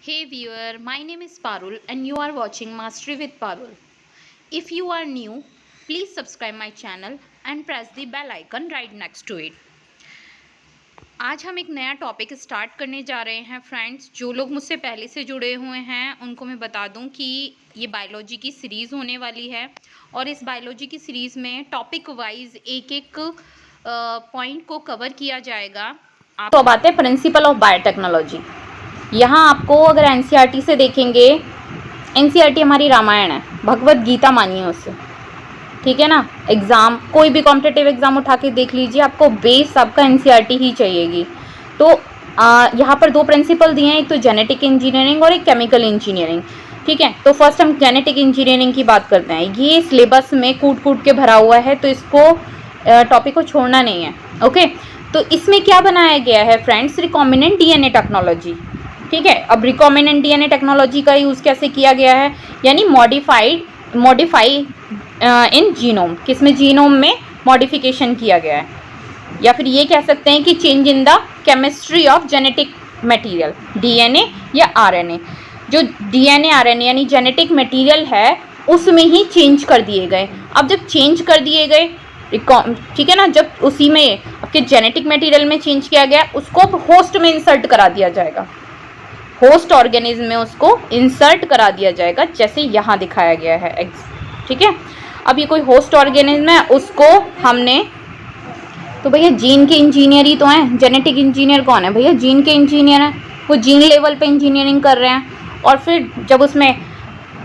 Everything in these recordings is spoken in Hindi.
Hey viewer, my name is Parul and you are watching Mastery with Parul. If you are new, please subscribe my channel and press the bell icon right next to it. आज हम एक नया टॉपिक स्टार्ट करने जा रहे हैं फ्रेंड्स। जो लोग मुझसे पहले से जुड़े हुए हैं उनको मैं बता दूं कि ये बायोलॉजी की सीरीज़ होने वाली है और इस बायोलॉजी की सीरीज़ में टॉपिक वाइज एक एक पॉइंट को कवर किया जाएगा। तो अब आते हैं प्रिंसिपल ऑफ बायोटेक्नोलॉजी। यहाँ आपको अगर एनसीईआरटी से देखेंगे, एनसीईआरटी हमारी रामायण है, भगवत गीता मानिए उससे, ठीक है ना। एग्ज़ाम कोई भी कॉम्पिटिटिव एग्ज़ाम उठा के देख लीजिए, आपको बेस आपका एनसीईआरटी ही चाहिएगी। तो यहाँ पर दो प्रिंसिपल दिए हैं, एक तो जेनेटिक इंजीनियरिंग और एक केमिकल इंजीनियरिंग, ठीक है। तो फर्स्ट हम जेनेटिक इंजीनियरिंग की बात करते हैं। ये सिलेबस में कूट कूट के भरा हुआ है, तो इसको टॉपिक को छोड़ना नहीं है, ओके। तो इसमें क्या बनाया गया है फ्रेंड्स, रिकॉम्बिनेंट डीएनए टेक्नोलॉजी, ठीक है। अब रिकॉम्बिनेंट डीएनए टेक्नोलॉजी का यूज़ कैसे किया गया है, यानी मॉडिफाई इन जीनोम, किसमें जीनोम में मॉडिफिकेशन किया गया है, या फिर ये कह सकते हैं कि change in the chemistry of genetic material, DNA या आरएनए। जो डीएनए आरएनए यानी जेनेटिक मटेरियल है उसमें ही चेंज कर दिए गए। अब जब चेंज कर दिए गए, ठीक है ना, जब उसी में आपके जेनेटिक मटेरियल में चेंज किया गया, उसको अब होस्ट में इंसर्ट करा दिया जाएगा, होस्ट ऑर्गेनिज्म में उसको इंसर्ट करा दिया जाएगा, जैसे यहाँ दिखाया गया है, ठीक है। अब ये कोई होस्ट ऑर्गेनिज्म है, उसको हमने, तो भैया जीन के इंजीनियर ही तो हैं। जेनेटिक इंजीनियर कौन है भैया, जीन के इंजीनियर हैं, वो जीन लेवल पे इंजीनियरिंग कर रहे हैं। और फिर जब उसमें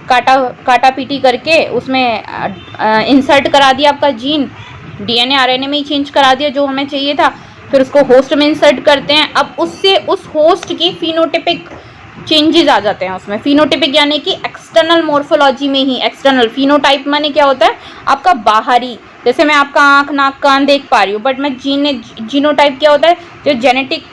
काटा पीटी करके उसमें इंसर्ट करा दिया आपका जीन, डीएनए आरएनए में ही चेंज करा दिया जो हमें चाहिए था, फिर उसको होस्ट में इंसर्ट करते हैं। अब उससे उस होस्ट की फिनोटिपिक चेंजेस आ जाते हैं उसमें। फिनोटिपिक यानी कि एक्सटर्नल मॉर्फोलॉजी में ही, एक्सटर्नल फिनोटाइप माने क्या होता है, आपका बाहरी, जैसे मैं आपका आँख नाक कान देख पा रही हूँ, बट मैं जीनोटाइप क्या होता है, जो जेनेटिक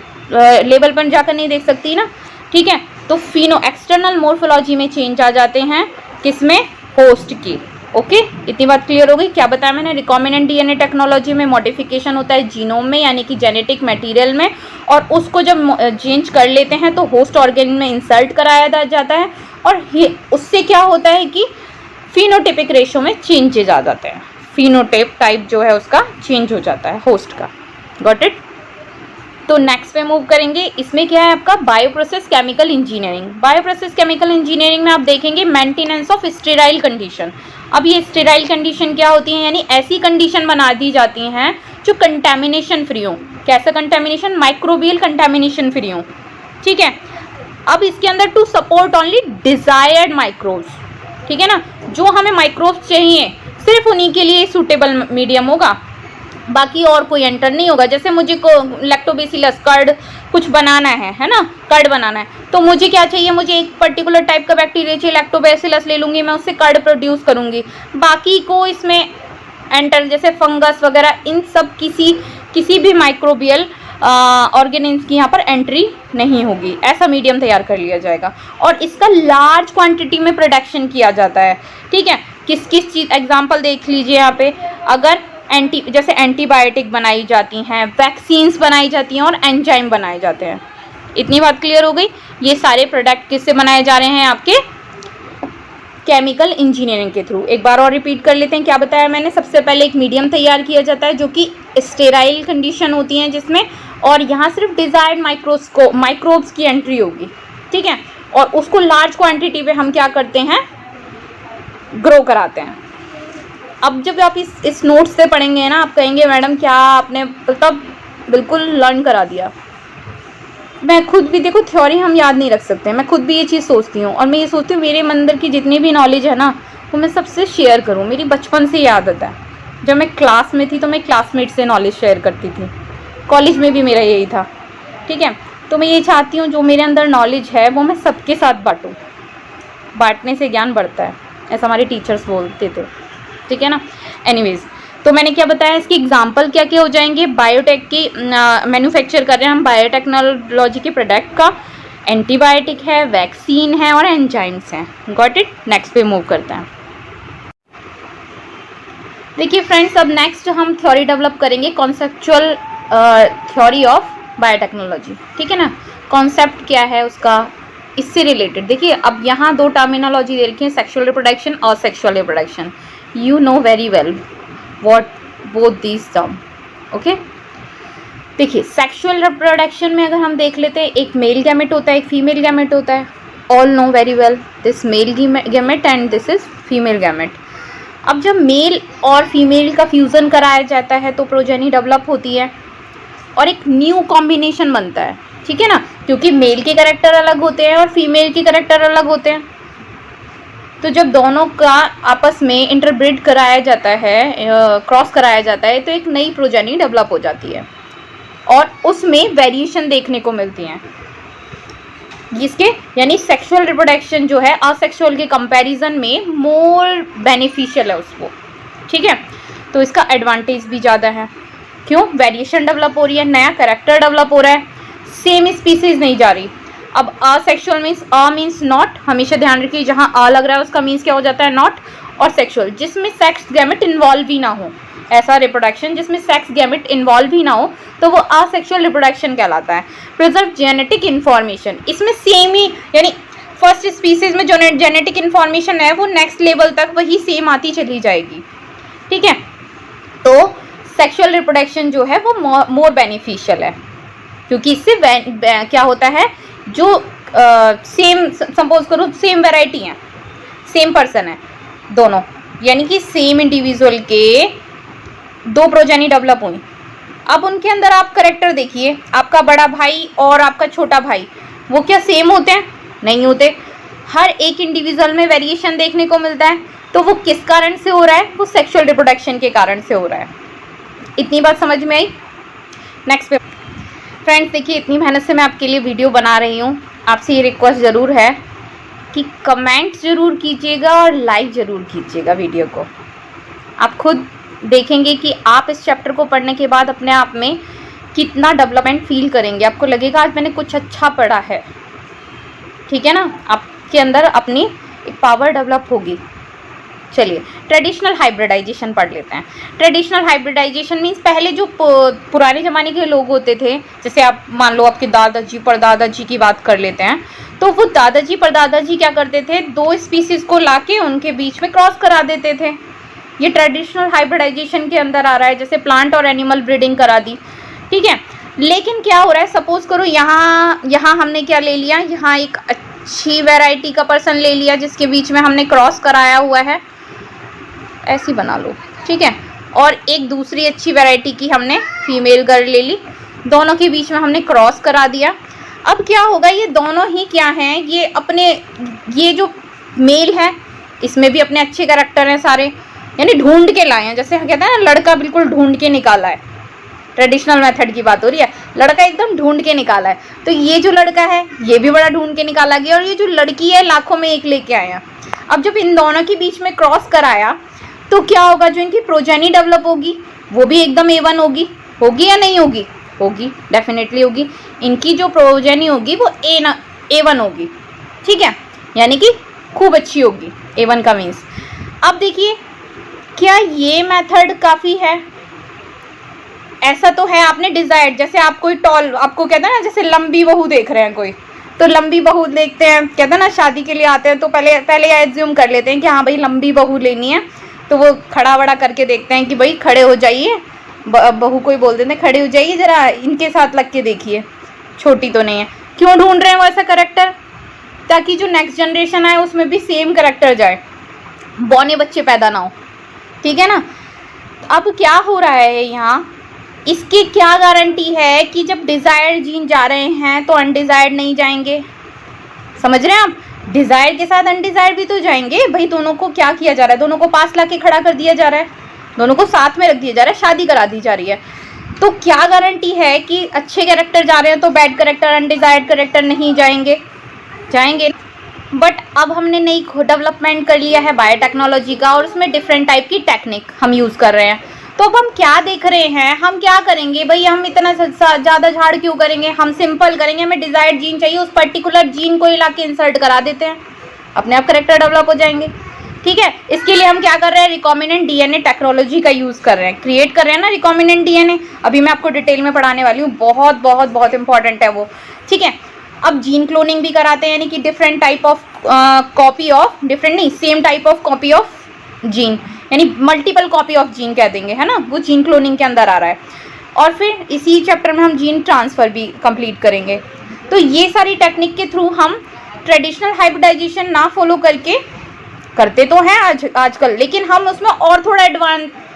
लेवल पर जाकर नहीं देख सकती ना, ठीक है। तो एक्सटर्नल मॉर्फोलॉजी में चेंज आ जाते हैं, किसमें, होस्ट की, ओके। इतनी बात क्लियर हो गई। क्या बताया मैंने, रिकॉम्बिनेंट डीएनए टेक्नोलॉजी में मॉडिफिकेशन होता है जीनोम में, यानी कि जेनेटिक मटेरियल में, और उसको जब चेंज कर लेते हैं तो होस्ट ऑर्गेन में इंसर्ट कराया जाता है, और उससे क्या होता है कि फिनोटिपिक रेशो में चेंजेज आ जाते हैं, फिनोटाइप टाइप जो है उसका चेंज हो जाता है होस्ट का। Got it. तो नेक्स्ट पे मूव करेंगे। इसमें क्या है आपका, bioprocess chemical engineering. Bioprocess chemical engineering में आप देखेंगे मेंटेनेंस ऑफ स्टेराइल कंडीशन। अब ये स्टेराइल कंडीशन क्या होती है, यानी ऐसी कंडीशन बना दी जाती हैं जो कंटेमिनेशन फ्री हो। कैसा कंटेमिनेशन, माइक्रोबियल कंटेमिनेशन फ्री हो, ठीक है। अब इसके अंदर to support only desired microbes, ठीक है ना, जो हमें माइक्रोब्स चाहिए सिर्फ उन्हीं के लिए सूटेबल मीडियम होगा, बाकी और कोई एंटर नहीं होगा। जैसे मुझे को लैक्टोबैसिलस कर्ड कुछ बनाना है ना, कर्ड बनाना है, तो मुझे क्या चाहिए, मुझे एक पर्टिकुलर टाइप का बैक्टीरिया चाहिए, लैक्टोबैसिलस ले लूँगी मैं, उससे कर्ड प्रोड्यूस करूँगी, बाकी को इसमें एंटर, जैसे फंगस वगैरह, इन सब किसी भी माइक्रोबियल ऑर्गेनिज्म की यहाँ पर एंट्री नहीं होगी। ऐसा मीडियम तैयार कर लिया जाएगा और इसका लार्ज क्वांटिटी में प्रोडक्शन किया जाता है, ठीक है। किस चीज़, एग्जांपल देख लीजिए यहाँ पे, अगर जैसे एंटीबायोटिक बनाई जाती हैं, वैक्सीन्स बनाई जाती हैं और एंजाइम बनाए जाते हैं। इतनी बात क्लियर हो गई। ये सारे प्रोडक्ट किससे बनाए जा रहे हैं, आपके केमिकल इंजीनियरिंग के थ्रू। एक बार और रिपीट कर लेते हैं, क्या बताया मैंने। सबसे पहले एक मीडियम तैयार किया जाता है जो कि स्टेराइल कंडीशन होती हैं जिसमें, और यहाँ सिर्फ डिजायर्ड माइक्रोब्स की एंट्री होगी, ठीक है। और उसको लार्ज क्वांटिटी पे हम क्या करते हैं, ग्रो कराते हैं। अब जब आप इस नोट्स से पढ़ेंगे ना, आप कहेंगे मैडम क्या आपने मतलब बिल्कुल लर्न करा दिया। मैं खुद भी, देखो थ्योरी हम याद नहीं रख सकते, मैं खुद भी ये चीज़ सोचती हूँ, और मैं ये सोचती हूँ मेरे अंदर की जितनी भी नॉलेज है ना, वो मैं सबसे शेयर करूँ। मेरी बचपन से ये आदत है, जब मैं क्लास में थी तो मैं क्लासमेट से नॉलेज शेयर करती थी, कॉलेज में भी मेरा यही था, ठीक है। तो मैं ये चाहती हूँ जो मेरे अंदर नॉलेज है वो मैं सबके साथ बांटूँ, बांटने से ज्ञान बढ़ता है, ऐसा हमारे टीचर्स बोलते थे, ठीक है ना। एनीवेज, तो मैंने क्या बताया, इसकी एग्जांपल क्या क्या हो जाएंगे, बायोटेक की मैन्युफैक्चर कर रहे हैं हम बायोटेक्नोलॉजी के प्रोडक्ट का, एंटीबायोटिक है, वैक्सीन है और एंजाइम्स हैं। Got it. नेक्स्ट पे मूव करते हैं। देखिए फ्रेंड्स, अब नेक्स्ट हम थ्योरी डेवलप करेंगे, कॉन्सेप्चुअल थ्योरी ऑफ बायोटेक्नोलॉजी, ठीक है ना। कॉन्सेप्ट क्या है उसका, इससे रिलेटेड देखिए, अब यहाँ दो टर्मिनोलॉजी दे रखी है, सेक्सुअल रिप्रोडक्शन और sexual reproduction. You know very well what both these term, okay. देखिए सेक्सुअल रिप्रोडक्शन में अगर हम देख लेते हैं, एक मेल गैमेट होता है, एक फीमेल गैमेट होता है। All know very well this male gamete and this is female gamete. अब जब मेल और फीमेल का फ्यूज़न कराया जाता है तो प्रोजेनी डेवलप होती है और एक न्यू कॉम्बिनेशन बनता है, ठीक है ना, क्योंकि मेल के कैरेक्टर अलग होते हैं और फीमेल के कैरेक्टर अलग होते हैं। तो जब दोनों का आपस में इंटरब्रीड कराया जाता है, क्रॉस कराया जाता है, तो एक नई प्रोजेनी डेवलप हो जाती है और उसमें वेरिएशन देखने को मिलती हैं जिसके, यानी सेक्सुअल रिप्रोडक्शन जो है असेक्सुअल के कंपैरिजन में मोर बेनिफिशियल है उसको, ठीक है। तो इसका एडवांटेज भी ज़्यादा है। क्यों? वेरिएशन डेवलप हो रही है, नया कैरेक्टर डेवलप हो रहा है, सेम स्पीसीज नहीं जा रही। अब asexual means a means not, हमेशा ध्यान रखिए, जहाँ अ लग रहा है उसका मीन्स क्या हो जाता है? नॉट। और सेक्सुअल जिसमें सेक्स गैमेट इन्वॉल्व ही ना हो, ऐसा रिप्रोडक्शन जिसमें सेक्स गैमेट इन्वॉल्व ही ना हो, तो वो असेक्सुअल रिप्रोडक्शन कहलाता है। प्रिजर्व जेनेटिक इन्फॉर्मेशन, इसमें सेम ही, यानी फर्स्ट स्पीसीज में जो जेनेटिक इन्फॉर्मेशन है वो नेक्स्ट लेवल तक वही सेम आती चली जाएगी, ठीक है। तो सेक्सुअल रिप्रोडक्शन जो है वो मोर बेनिफिशियल है, क्योंकि इससे क्या होता है, जो सेम सपोज करो सेम वैरायटी है, सेम पर्सन है दोनों, यानी कि सेम इंडिविजुअल के दो प्रोजेनी डेवलप हुई। अब उनके अंदर आप करेक्टर देखिए, आपका बड़ा भाई और आपका छोटा भाई, वो क्या सेम होते हैं? नहीं होते। हर एक इंडिविजुअल में वेरिएशन देखने को मिलता है। तो वो किस कारण से हो रहा है? वो सेक्सुअल रिप्रोडक्शन के कारण से हो रहा है। इतनी बात समझ में आई? नेक्स्ट पे फ्रेंड्स देखिए, इतनी मेहनत से मैं आपके लिए वीडियो बना रही हूँ, आपसे ये रिक्वेस्ट ज़रूर है कि कमेंट ज़रूर कीजिएगा और लाइक ज़रूर कीजिएगा वीडियो को। आप खुद देखेंगे कि आप इस चैप्टर को पढ़ने के बाद अपने आप में कितना डेवलपमेंट फील करेंगे। आपको लगेगा आज मैंने कुछ अच्छा पढ़ा है, ठीक है ना, आपके अंदर अपनी एक पावर डेवलप होगी। चलिए ट्रेडिशनल हाइब्रिडाइजेशन पढ़ लेते हैं। ट्रेडिशनल हाइब्रिडाइजेशन मीन्स पहले जो पुराने ज़माने के लोग होते थे, जैसे आप मान लो आपके दादाजी परदादाजी की बात कर लेते हैं, तो वो दादाजी परदादाजी क्या करते थे? दो स्पीसीज़ को लाके उनके बीच में क्रॉस करा देते थे। ये ट्रेडिशनल हाइब्रिडाइजेशन के अंदर आ रहा है, जैसे प्लांट और एनिमल ब्रीडिंग करा दी, ठीक है। लेकिन क्या हो रहा है, सपोज करो यहाँ हमने क्या ले लिया, यहाँ एक अच्छी वैरायटी का पर्सन ले लिया जिसके बीच में हमने क्रॉस कराया हुआ है, ऐसी बना लो, ठीक है, और एक दूसरी अच्छी वैरायटी की हमने फीमेल गर्ल ले ली, दोनों के बीच में हमने क्रॉस करा दिया। अब क्या होगा, ये दोनों ही क्या हैं, ये अपने, ये जो मेल है इसमें भी अपने अच्छे कैरेक्टर हैं सारे, यानी ढूंढ के लाए हैं, जैसे कहते हैं ना लड़का बिल्कुल ढूंढ के निकाला है। ट्रेडिशनल मेथड की बात हो रही है, लड़का एकदम ढूंढ के निकाला है। तो ये जो लड़का है ये भी बड़ा ढूंढ के निकाला गया, और ये जो लड़की है लाखों में एक लेके आए हैं। अब जब इन दोनों के बीच में क्रॉस कराया तो क्या होगा, जो इनकी प्रोजेनी डेवलप होगी वो भी एकदम A1 होगी। होगी या नहीं होगी? होगी, डेफिनेटली होगी। इनकी जो प्रोजेनी होगी वो A1 होगी, ठीक है, यानी कि खूब अच्छी होगी। A1 का मीन्स, अब देखिए क्या ये मेथड काफ़ी है? ऐसा तो है, आपने डिजायर्ड, जैसे आप कोई टॉल, आपको कहते हैं ना, जैसे लंबी बहू देख रहे हैं कोई, तो लंबी बहू देखते हैं, कहते हैं ना शादी के लिए आते हैं तो पहले एज्यूम कर लेते हैं कि हाँ भाई लंबी बहू लेनी है, तो वो खड़ा वड़ा करके देखते हैं कि भाई खड़े हो जाइए, बहू कोई बोल देते हैं खड़े हो जाइए ज़रा, इनके साथ लग के देखिए छोटी तो नहीं है। क्यों ढूंढ रहे हैं वैसा करेक्टर? ताकि जो नेक्स्ट जनरेशन आए उसमें भी सेम करेक्टर जाए, बौने बच्चे पैदा ना हो, ठीक है ना। अब क्या हो रहा है यहाँ, इसकी क्या गारंटी है कि जब डिज़ायर्ड जीन जा रहे हैं तो अनडिज़ायर्ड नहीं जाएंगे? समझ रहे हैं आप? डिज़ायर के साथ अनडिज़ायर्ड भी तो जाएंगे भाई। दोनों को क्या किया जा रहा है, दोनों को पास ला के खड़ा कर दिया जा रहा है, दोनों को साथ में रख दिया जा रहा है, शादी करा दी जा रही है। तो क्या गारंटी है कि अच्छे कैरेक्टर जा रहे हैं तो बैड कैरेक्टर, अनडिज़ायर्ड कैरेक्टर नहीं जाएंगे? जाएंगे। बट अब हमने नई डेवलपमेंट कर लिया है बायोटेक्नोलॉजी का, और उसमें डिफरेंट टाइप की टेक्निक हम यूज़ कर रहे हैं। तो अब हम क्या देख रहे हैं, हम क्या करेंगे भाई, हम इतना ज़्यादा झाड़ क्यों करेंगे, हम सिंपल करेंगे। हमें डिज़ायर्ड जीन चाहिए, उस पर्टिकुलर जीन को ला के इंसर्ट करा देते हैं, अपने आप करेक्टर डेवलप हो जाएंगे, ठीक है। इसके लिए हम क्या कर रहे हैं, रिकॉम्बिनेंट डीएनए टेक्नोलॉजी का यूज़ कर रहे हैं, क्रिएट कर रहे हैं ना रिकॉम्बिनेंट डीएनए। अभी मैं आपको डिटेल में पढ़ाने वाली हूँ, बहुत बहुत बहुत इंपॉर्टेंट है वो, ठीक है। अब जीन क्लोनिंग भी कराते हैं, यानी कि different type of copy of, different नहीं, same type of copy of gene, यानी मल्टीपल कॉपी ऑफ जीन कह देंगे, है ना, वो जीन क्लोनिंग के अंदर आ रहा है। और फिर इसी चैप्टर में हम जीन ट्रांसफ़र भी कंप्लीट करेंगे। तो ये सारी टेक्निक के थ्रू हम ट्रेडिशनल हाइब्रिडाइजेशन ना फॉलो करके, करते तो हैं आजकल, लेकिन हम उसमें और थोड़ा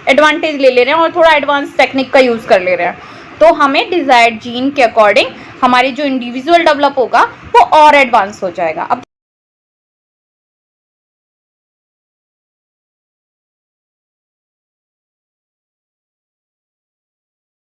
एडवांटेज ले रहे हैं और थोड़ा एडवांस टेक्निक का यूज़ कर ले रहे हैं। तो हमें डिज़ायर्ड जीन के अकॉर्डिंग हमारे जो इंडिविजुअल डेवलप होगा वो और एडवांस हो जाएगा। अब